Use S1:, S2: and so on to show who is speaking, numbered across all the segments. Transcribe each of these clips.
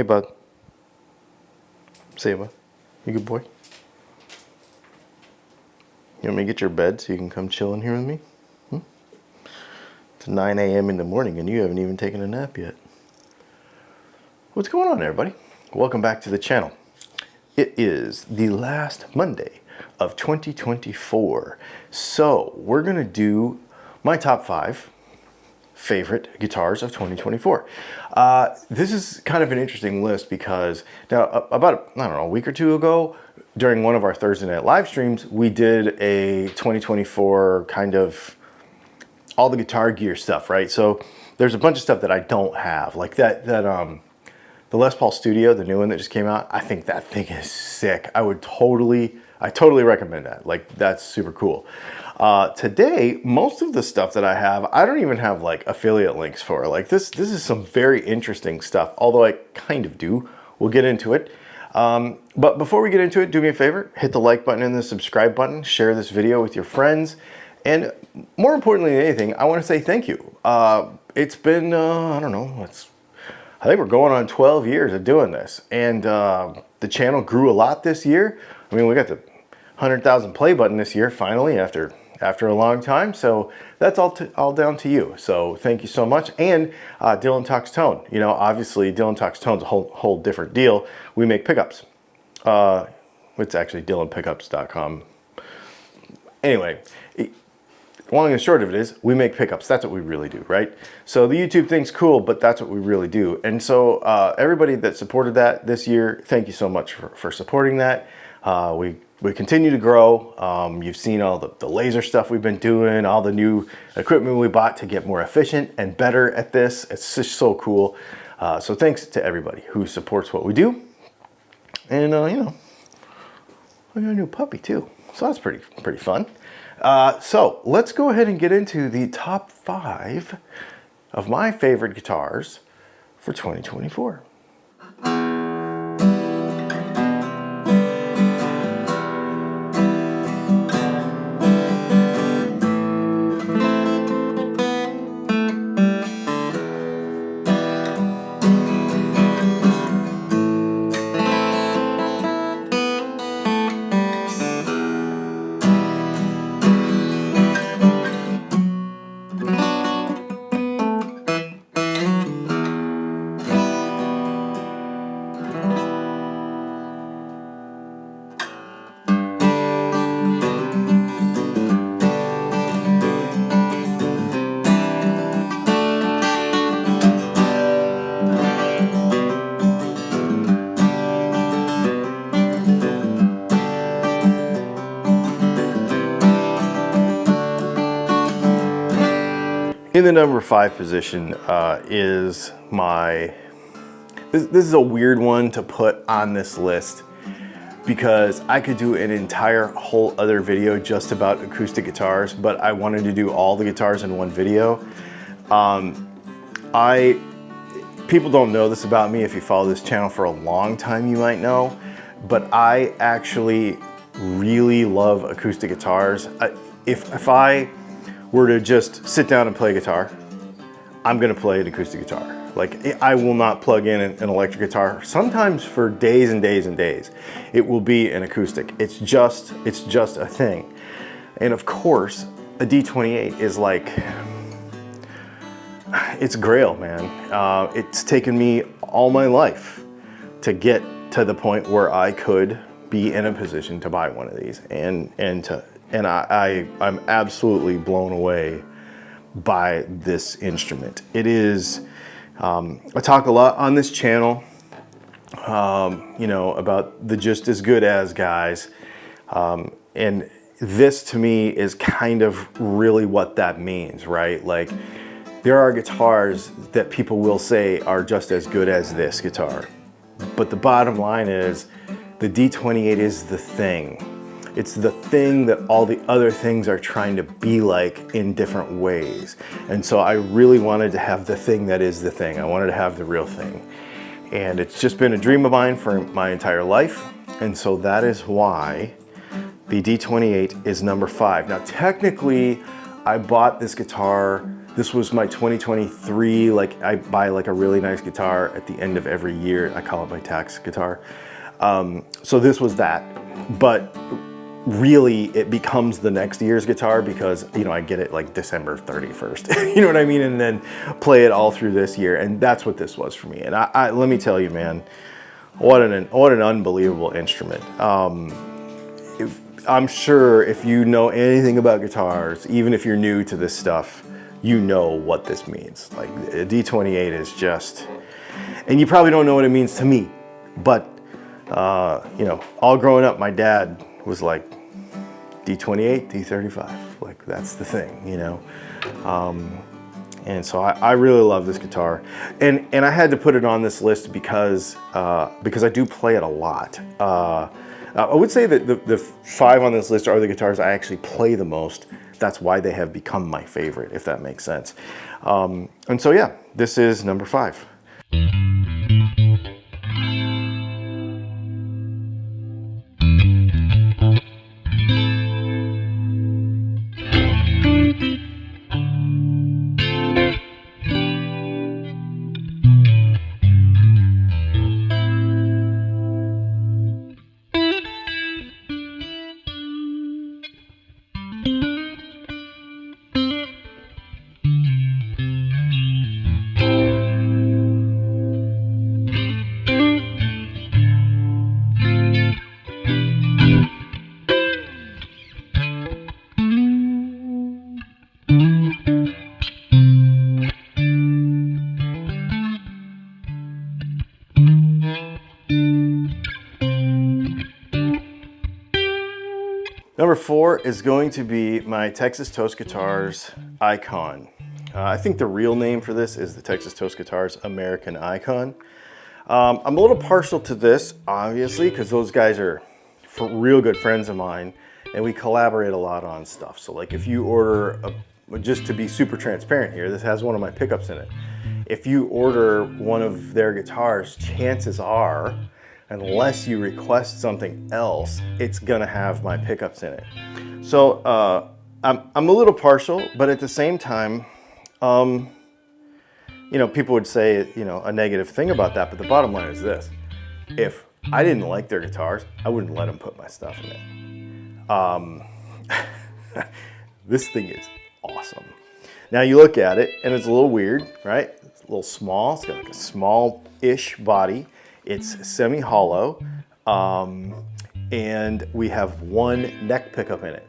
S1: Hey, bud. Say, bud. You good boy? You want me to get your bed so you can come chill in here with me? It's 9 a.m. in the morning and you haven't even taken a nap yet. What's going on, everybody? Welcome back to the channel. It is the last Monday of 2024. So we're going to do my top 5 favorite guitars of 2024. This is kind of an interesting list because now about, I don't know, a week or two ago during one of our Thursday night live streams, we did a 2024 kind of all the guitar gear stuff, right? So there's a bunch of stuff that I don't have, like the Les Paul Studio, the new one that just came out. I think that thing is sick. I totally recommend that. Like, that's super cool. Today, most of the stuff that I have, I don't even have like affiliate links for. Like this is some very interesting stuff, although I kind of do. We'll get into it. But before we get into it, do me a favor, hit the like button and the subscribe button, share this video with your friends. And more importantly than anything, I want to say thank you. It's been, I don't know, I think we're going on 12 years of doing this. And the channel grew a lot this year. I mean, we got the 100,000 play button this year, finally, after a long time. So that's all down to you. So thank you so much. And Dylan Talks Tone. You know, obviously Dylan Talks Tone's a whole different deal. We make pickups. It's actually dylanpickups.com. Anyway, long and short of it is, we make pickups. That's what we really do, right? So the YouTube thing's cool, but that's what we really do. And so everybody that supported that this year, thank you so much for supporting that. We continue to grow. You've seen all the laser stuff we've been doing, all the new equipment we bought to get more efficient and better at this. It's just so cool. So thanks to everybody who supports what we do. And you know, we got a new puppy too. So that's pretty fun. So let's go ahead and get into the top 5 of my favorite guitars for 2024. In the number 5 position is this is a weird one to put on this list because I could do an entire whole other video just about acoustic guitars, but I wanted to do all the guitars in one video. People don't know this about me. If you follow this channel for a long time, you might know, but I actually really love acoustic guitars. If I were to just sit down and play guitar, I'm gonna play an acoustic guitar. Like, I will not plug in an electric guitar. Sometimes for days and days and days, it will be an acoustic. It's just a thing. And of course, a D28 is like, it's grail, man. It's taken me all my life to get to the point where I could be in a position to buy one of these and I'm absolutely blown away by this instrument. It is, I talk a lot on this channel, you know, about the just as good as guys. And this to me is kind of really what that means, right? Like, there are guitars that people will say are just as good as this guitar. But the bottom line is, the D28 is the thing. It's the thing that all the other things are trying to be like in different ways. And so I really wanted to have the thing that is the thing. I wanted to have the real thing. And it's just been a dream of mine for my entire life. And so that is why the D28 is number 5. Now, technically, I bought this guitar This was my 2023, like I buy like a really nice guitar at the end of every year. I call it my tax guitar. So this was that, but really it becomes the next year's guitar because, you know, I get it like December 31st, you know what I mean? And then play it all through this year. And that's what this was for me. And I let me tell you, man, what an unbelievable instrument. I'm sure if you know anything about guitars, even if you're new to this stuff, you know what this means. Like a D28 is just, and you probably don't know what it means to me, but you know, all growing up, my dad was like, D28, D35, like that's the thing, you know? And so I really love this guitar. And I had to put it on this list because I do play it a lot. I would say that the 5 on this list are the guitars I actually play the most. That's why they have become my favorite, if that makes sense. And so yeah, this is number 5. Number 4 is going to be my Texas Toast Guitars Icon. I think the real name for this is the Texas Toast Guitars American Icon. I'm a little partial to this, obviously, because those guys are real good friends of mine, and we collaborate a lot on stuff. So like if you order, just to be super transparent here, this has one of my pickups in it. If you order one of their guitars, chances are, unless you request something else, it's gonna have my pickups in it. So I'm a little partial, but at the same time, you know, people would say, you know, a negative thing about that, but the bottom line is this. If I didn't like their guitars, I wouldn't let them put my stuff in it. This thing is awesome. Now you look at it and it's a little weird, right? It's a little small, it's got like a small-ish body. It's semi-hollow, and we have one neck pickup in it.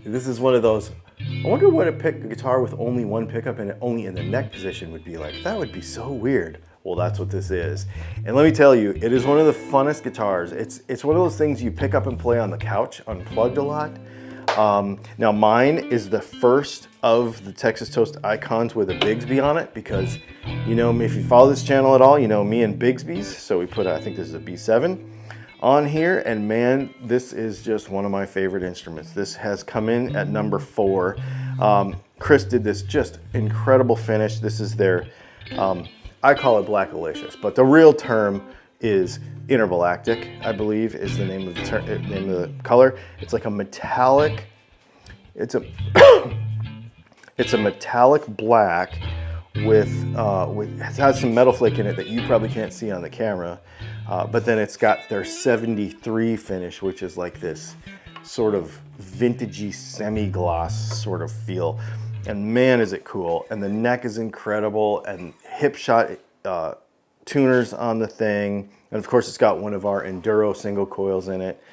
S1: This is one of those, I wonder what a guitar with only one pickup in it, only in the neck position would be like. That would be so weird. Well, that's what this is. And let me tell you, it is one of the funnest guitars. It's one of those things you pick up and play on the couch, unplugged a lot. Now mine is the first of the Texas Toast Icons with a Bigsby on it because, you know, if you follow this channel at all, you know me and Bigsby's. So we put, I think this is a B7 on here, and man, this is just one of my favorite instruments. This has come in at number 4. Chris did this just incredible finish. This is their, I call it Black Alicious, but the real term is Intergalactic, I believe, is the name of the name of the color. It's like a metallic. It's a it's a metallic black with it has some metal flake in it that you probably can't see on the camera, but then it's got their 73 finish, which is like this sort of vintagey semi-gloss sort of feel. And man, is it cool! And the neck is incredible, and hip shot tuners on the thing, and of course it's got one of our Enduro single coils in it.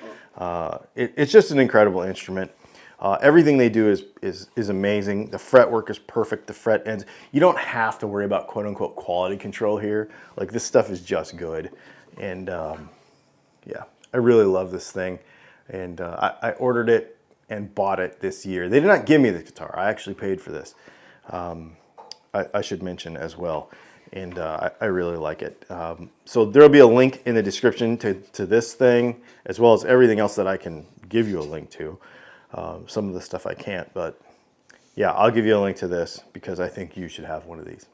S1: It's just an incredible instrument. Everything they do is amazing. The fretwork is perfect. The fret ends. You don't have to worry about quote unquote quality control here. Like this stuff is just good, and yeah, I really love this thing. And I ordered it and bought it this year. They did not give me the guitar. I actually paid for this. I should mention as well. And I really like it. So there'll be a link in the description to this thing, as well as everything else that I can give you a link to. Some of the stuff I can't, but yeah, I'll give you a link to this because I think you should have one of these.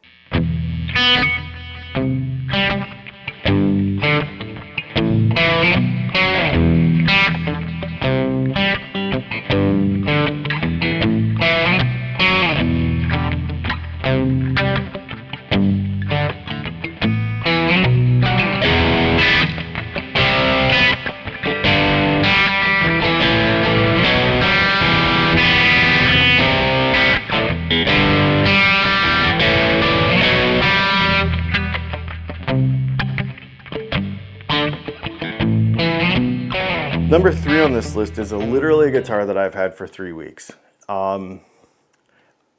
S1: Number 3 on this list is literally a guitar that I've had for 3 weeks. To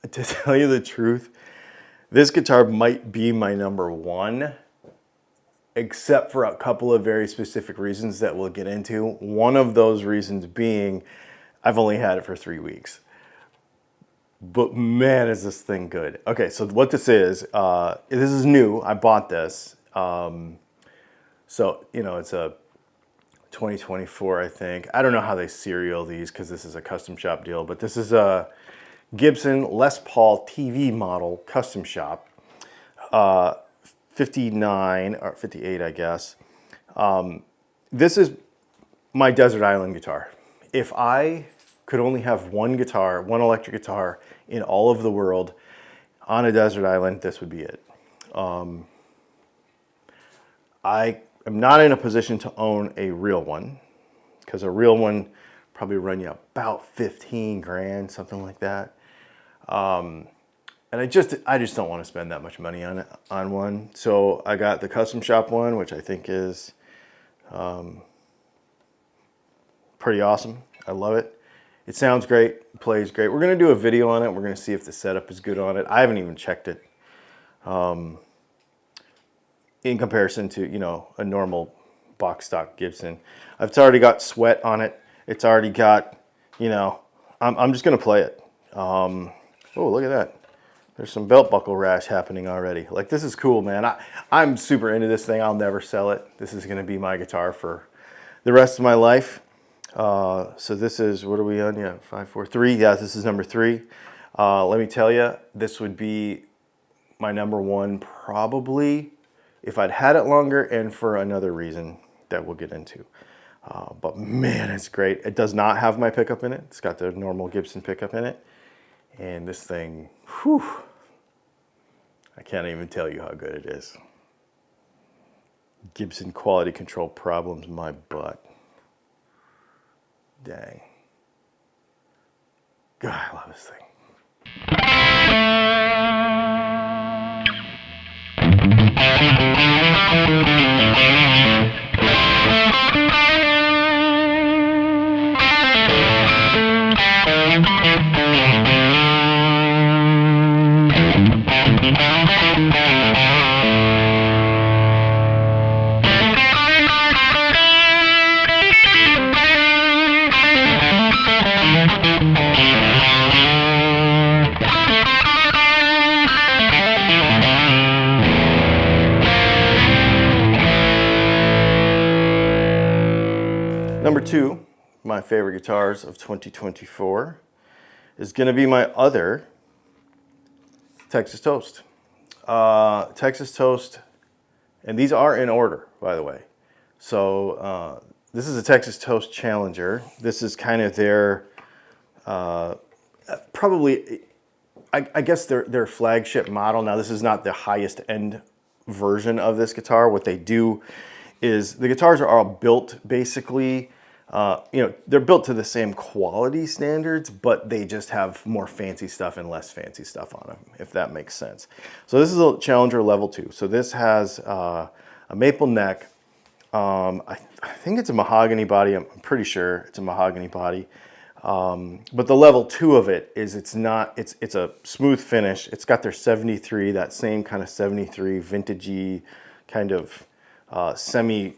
S1: tell you the truth, this guitar might be my number 1, except for a couple of very specific reasons that we'll get into. One of those reasons being I've only had it for 3 weeks. But man, is this thing good. Okay, so what this is new. I bought this. So, you know, it's a 2024, I think. I don't know how they serial these because this is a custom shop deal, but this is a Gibson Les Paul TV model custom shop. 59 or 58, I guess. This is my desert island guitar. If I could only have one guitar, one electric guitar in all of the world on a desert island, this would be it. I am not in a position to own a real one because a real one probably run you about 15 grand, something like that. And I just don't want to spend that much money on one. So I got the custom shop one, which I think is pretty awesome. I love it. It sounds great, it plays great. We're gonna do a video on it. We're gonna see if the setup is good on it. I haven't even checked it in comparison to, you know, a normal box stock Gibson. It's already got sweat on it. It's already got, you know, I'm just gonna play it. Oh, look at that. There's some belt buckle rash happening already. Like, this is cool, man. I'm super into this thing. I'll never sell it. This is gonna be my guitar for the rest of my life. So this is, what are we on? Yeah, 5, 4, 3. Yeah, this is number 3. Let me tell you, this would be my number 1 probably if I'd had it longer and for another reason that we'll get into. But man, it's great. It does not have my pickup in it. It's got the normal Gibson pickup in it. And this thing, whew, I can't even tell you how good it is. Gibson quality control problems, my butt. Dang. God, I love this thing. Number 2, my favorite guitars of 2024 is going to be my other Texas Toast. Texas Toast, and these are in order, by the way. So this is a Texas Toast Challenger. This is kind of their, probably, I guess their flagship model. Now, this is not the highest end version of this guitar. What they do is the guitars are all built basically, you know, they're built to the same quality standards, but they just have more fancy stuff and less fancy stuff on them, if that makes sense. So this is a Challenger level 2. So this has a maple neck. I think it's a mahogany body. I'm pretty sure it's a mahogany body. But the level 2 of it is it's a smooth finish. It's got their 73, that same kind of 73 vintagey kind of semi-gloss,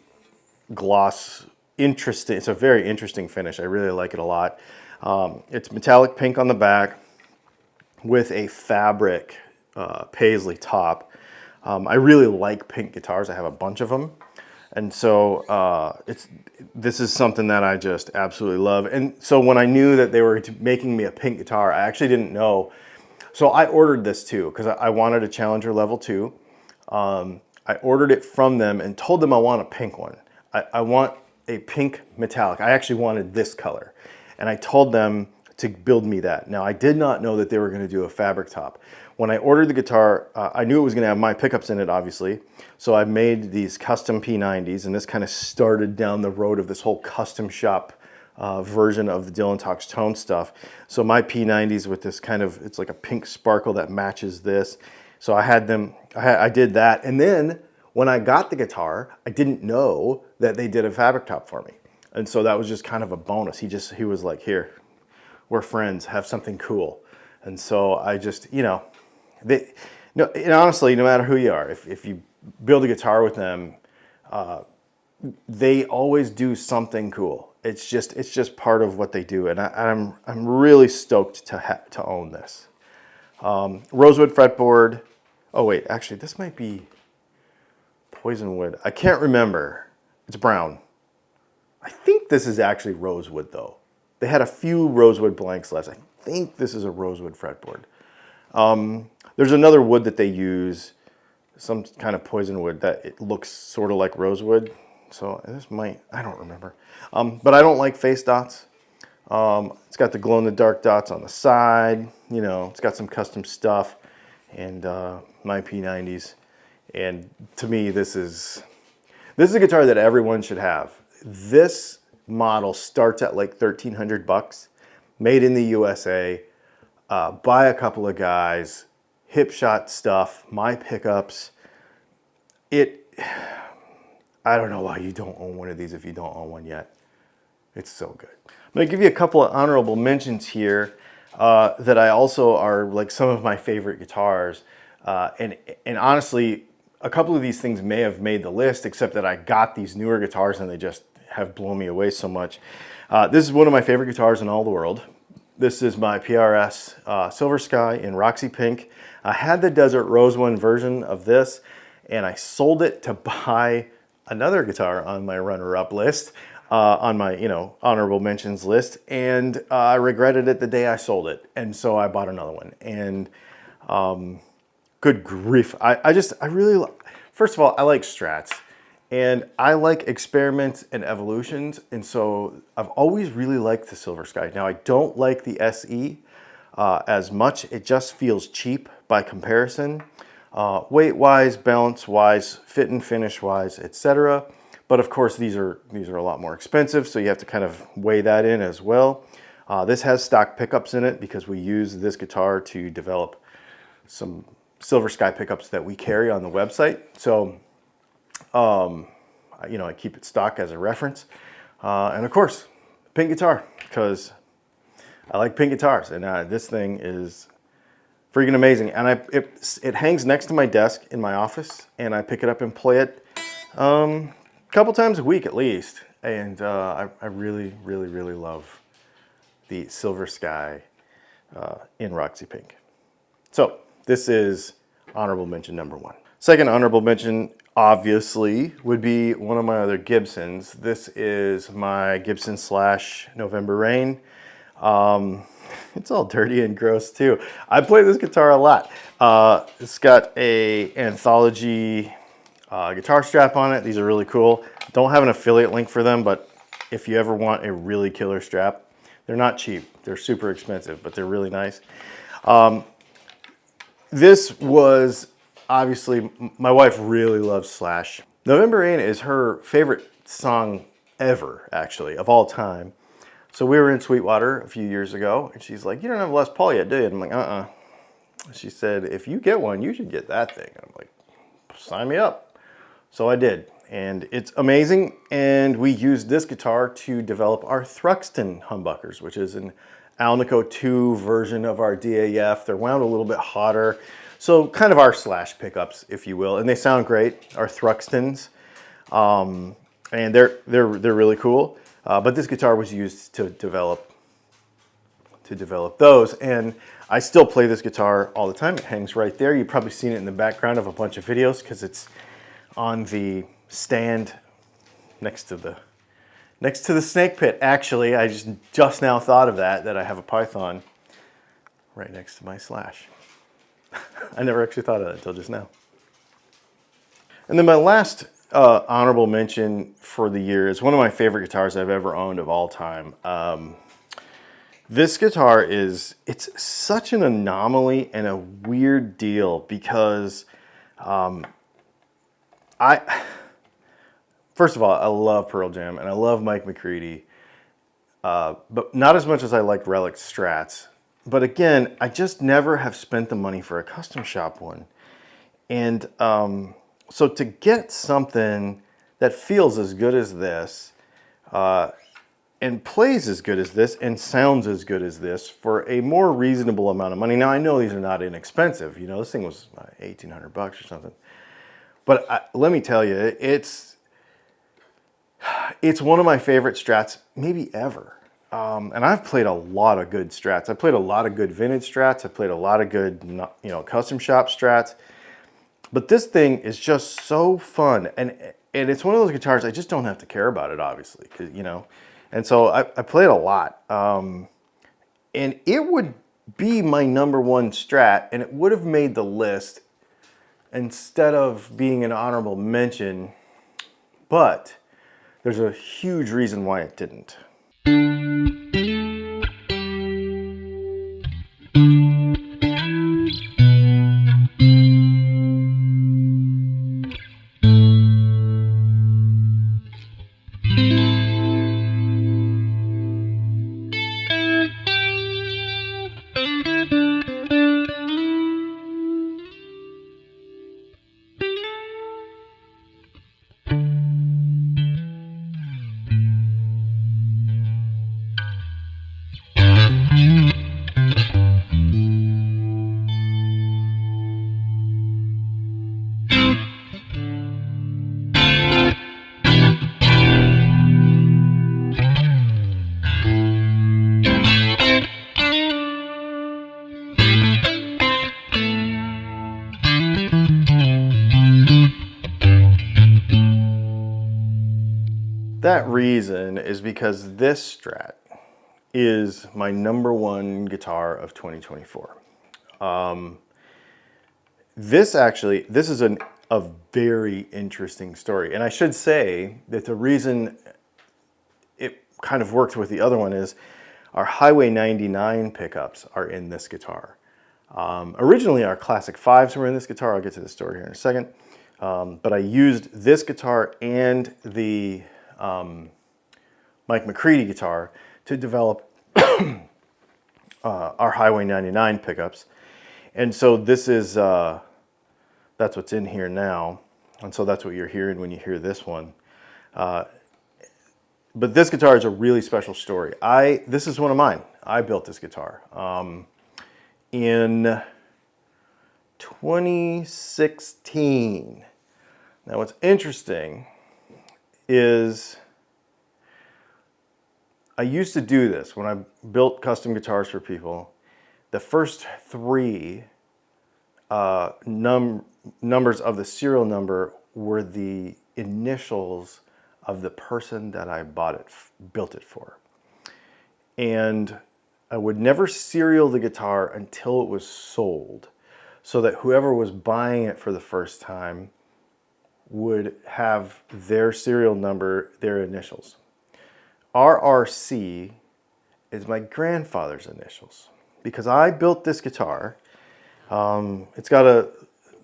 S1: interesting. It's a very interesting finish. I really like it a lot. It's metallic pink on the back with a fabric paisley top. I really like pink guitars. I have a bunch of them. And so this is something that I just absolutely love. And so when I knew that they were making me a pink guitar, I actually didn't know. So I ordered this too because I wanted a Challenger level 2. I ordered it from them and told them I want a pink one. I want a pink metallic. I actually wanted this color. And I told them to build me that. Now, I did not know that they were going to do a fabric top. When I ordered the guitar, I knew it was going to have my pickups in it, obviously. So I made these custom P90s, and this kind of started down the road of this whole custom shop version of the Dylan Talks Tone stuff. So my P90s with this kind of, it's like a pink sparkle that matches this. So I had them, I did that. And then when I got the guitar, I didn't know that they did a fabric top for me And so that was just kind of a bonus. He was like, here, we're friends, have something cool. And so I just, you know, no, and honestly, no matter who you are, if you build a guitar with them, they always do something cool. It's just part of what they do, and I'm really stoked to own this. Rosewood fretboard. Oh wait, actually, this might be poisonwood. I can't remember. It's brown. I think this is actually rosewood though. They had a few rosewood blanks left. I think this is a rosewood fretboard. There's another wood that they use, some kind of poison wood that it looks sort of like rosewood. So this might, I don't remember. But I don't like face dots. It's got the glow in the dark dots on the side. You know, it's got some custom stuff and my P90s. And to me, this is a guitar that everyone should have. This model starts at like $1,300, made in the USA, by a couple of guys, hip shot stuff, my pickups. I don't know why you don't own one of these if you don't own one yet. It's so good. I'm gonna give you a couple of honorable mentions here that I also are like some of my favorite guitars. And honestly, a couple of these things may have made the list, except that I got these newer guitars and they just have blown me away so much. This is one of my favorite guitars in all the world. This is my PRS Silver Sky in Roxy Pink. I had the Desert Rose One version of this, and I sold it to buy another guitar on my runner-up list, on my, you know, honorable mentions list, and I regretted it the day I sold it, and so I bought another one. And good grief, I really, first of all, I like Strats, and I like experiments and evolutions, and so I've always really liked the Silver Sky. Now I don't like the SE as much. It just feels cheap by comparison. Weight-wise, balance-wise, fit and finish-wise, etc. But of course, these are a lot more expensive, so you have to kind of weigh that in as well. This has stock pickups in it because we use this guitar to develop some Silver Sky pickups that we carry on the website. So, you know, I keep it stock as a reference. And of course, pink guitar, because I like pink guitars, and this thing is freaking amazing. And it hangs next to my desk in my office, and I pick it up and play it a couple times a week at least. And I really, really, really love the Silver Sky in Roxy Pink. So this is honorable mention number one. Second honorable mention, obviously, would be one of my other Gibsons. This is my Gibson / November Rain. It's all dirty and gross too. I play this guitar a lot. It's got a anthology guitar strap on it. These are really cool. Don't have an affiliate link for them, but if you ever want a really killer strap, they're not cheap. They're super expensive, but they're really nice. This was obviously, my wife really loves Slash. November Rain is her favorite song ever, actually, of all time. So we were in Sweetwater a few years ago, and she's like, "You don't have a Les Paul yet, do you?" And I'm like, She said, "If you get one, you should get that thing." And I'm like, "Sign me up." So I did, and it's amazing. And we used this guitar to develop our Thruxton humbuckers, which is an Alnico 2 version of our DAF. They're wound a little bit hotter. So kind of our Slash pickups, if you will. And they sound great, our Thruxtons. And they're really cool. But this guitar was used to develop those. And I still play this guitar all the time. It hangs right there. You've probably seen it in the background of a bunch of videos because it's on the stand next to the snake pit. Actually, I just now thought of that I have a Python right next to my Slash. I never actually thought of that until just now. And then my last honorable mention for the year is one of my favorite guitars I've ever owned of all time. This guitar it's such an anomaly and a weird deal because first of all, I love Pearl Jam and I love Mike McCready, but not as much as I like Relic Strats. But again, I just never have spent the money for a custom shop one. And so to get something that feels as good as this, and plays as good as this and sounds as good as this for a more reasonable amount of money. Now I know these are not inexpensive. You know, this thing was $1,800 or something. But let me tell you, it's one of my favorite Strats, maybe ever. And I've played a lot of good Strats. I played a lot of good vintage Strats. I played a lot of good, you know, custom shop Strats. But this thing is just so fun, and it's one of those guitars I just don't have to care about it, obviously, 'cause, you know. And so I played a lot, and it would be my #1 Strat, and it would have made the list instead of being an honorable mention. But there's a huge reason why it didn't. That reason is because this Strat is my #1 guitar of 2024. This is a very interesting story. And I should say that the reason it kind of worked with the other one is our Highway 99 pickups are in this guitar. Originally, our Classic 5s were in this guitar. I'll get to the story here in a second. But I used this guitar and the Mike McCready guitar to develop our Highway 99 pickups. And so this is, that's what's in here now. And so that's what you're hearing when you hear this one. But this guitar is a really special story. This is one of mine. I built this guitar in 2016. Now what's interesting is I used to do this when I built custom guitars for people. The first 3 numbers of the serial number were the initials of the person that I built it for. And I would never serial the guitar until it was sold, so that whoever was buying it for the first time would have their serial number, their initials. RRC is my grandfather's initials, because I built this guitar. It's got a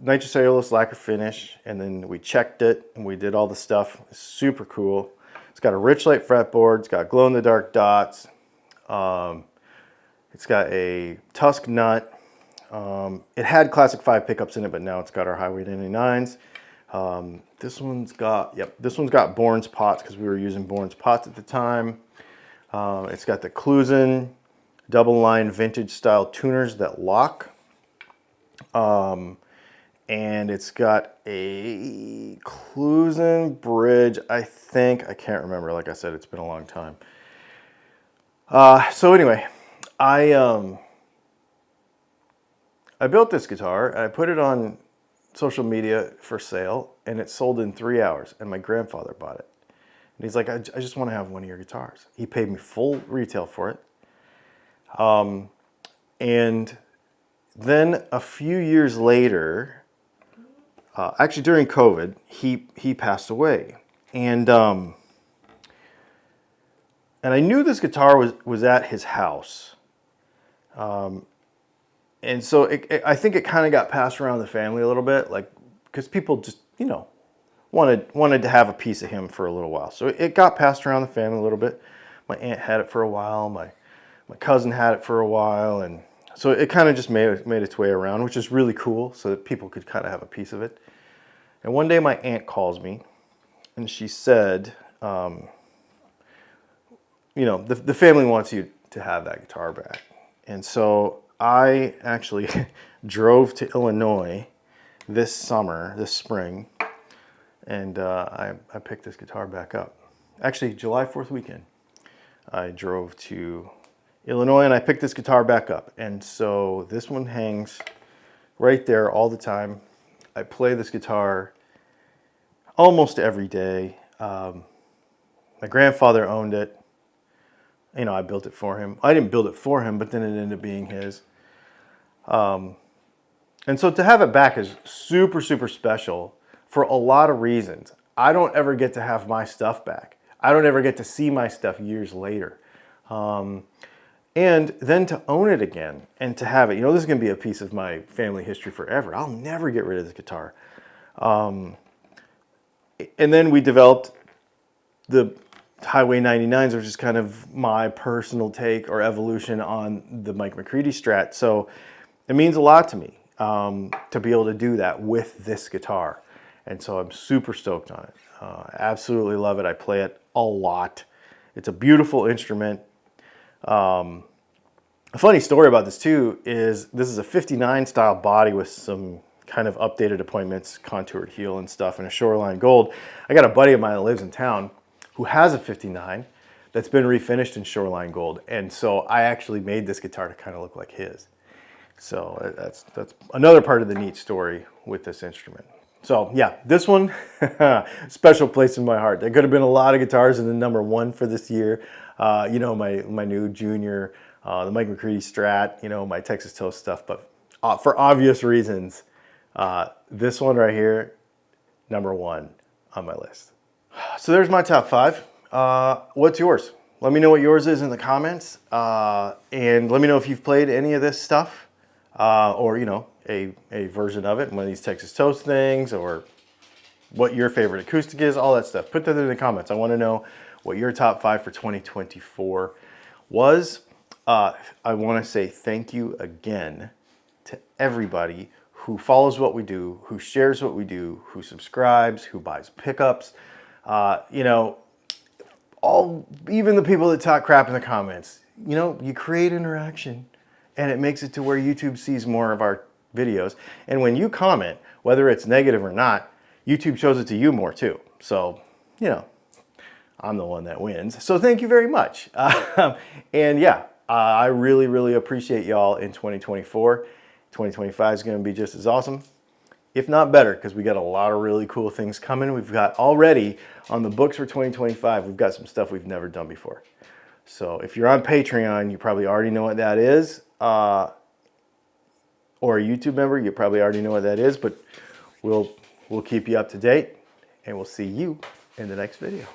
S1: nitrocellulose lacquer finish, and then we checked it and we did all the stuff. It's super cool. It's got a rich light fretboard. It's got glow in the dark dots. It's got a tusk nut. It had Classic 5 pickups in it, but now it's got our Highway 99s. This one's got Bourne's pots, because we were using Bourne's pots at the time. It's got the Clusen double line vintage style tuners that lock. And it's got a Clusen bridge, I think. I can't remember. Like I said, it's been a long time. So anyway, I built this guitar and I put it on social media for sale, and it sold in 3 hours, and my grandfather bought it. And he's like, I just want to have one of your guitars. He paid me full retail for it. And then a few years later, actually during COVID, he passed away. And I knew this guitar was at his house. And so I think it kind of got passed around the family a little bit, like, because people just, you know, wanted to have a piece of him for a little while. So it got passed around the family a little bit. My aunt had it for a while. My cousin had it for a while. And so it kind of just made its way around, which is really cool, so that people could kind of have a piece of it. And one day my aunt calls me, and she said, you know, the family wants you to have that guitar back. And so I actually drove to Illinois this spring, and I picked this guitar back up. Actually, July 4th weekend, I drove to Illinois and I picked this guitar back up. And so this one hangs right there all the time. I play this guitar almost every day. My grandfather owned it. You know, I built it for him. I didn't build it for him, but then it ended up being his. And so to have it back is super, super special for a lot of reasons. I don't ever get to have my stuff back. I don't ever get to see my stuff years later. And then to own it again and to have it, you know, this is going to be a piece of my family history forever. I'll never get rid of this guitar. And then we developed the Highway 99s, which is kind of my personal take or evolution on the Mike McCready Strat. So it means a lot to me to be able to do that with this guitar. And so I'm super stoked on it. Absolutely love it. I play it a lot. It's a beautiful instrument. A funny story about this too is this is a 59 style body with some kind of updated appointments, contoured heel and stuff, and a shoreline gold. I got a buddy of mine that lives in town who has a 59 that's been refinished in shoreline gold. And so I actually made this guitar to kind of look like his. So that's another part of the neat story with this instrument. So yeah, this one, special place in my heart. There could have been a lot of guitars in the #1 for this year. You know, my new Junior, the Mike McCready Strat, you know, my Texas Toast stuff. But for obvious reasons, this one right here, #1 on my list. So there's my top 5. What's yours? Let me know what yours is in the comments. And let me know if you've played any of this stuff. Or, you know, a version of it, one of these Texas Toast things, or what your favorite acoustic is, all that stuff. Put that in the comments. I want to know what your top 5 for 2024 was. I want to say thank you again to everybody who follows what we do, who shares what we do, who subscribes, who buys pickups. You know, even the people that talk crap in the comments, you know, you create interaction and it makes it to where YouTube sees more of our videos. And when you comment, whether it's negative or not, YouTube shows it to you more too. So, you know, I'm the one that wins. So thank you very much. And yeah, I really, really appreciate y'all in 2024. 2025 is going to be just as awesome, if not better, because we got a lot of really cool things coming. We've got already on the books for 2025, we've got some stuff we've never done before. So if you're on Patreon, you probably already know what that is. Or a YouTube member, you probably already know what that is, but we'll keep you up to date, and we'll see you in the next video.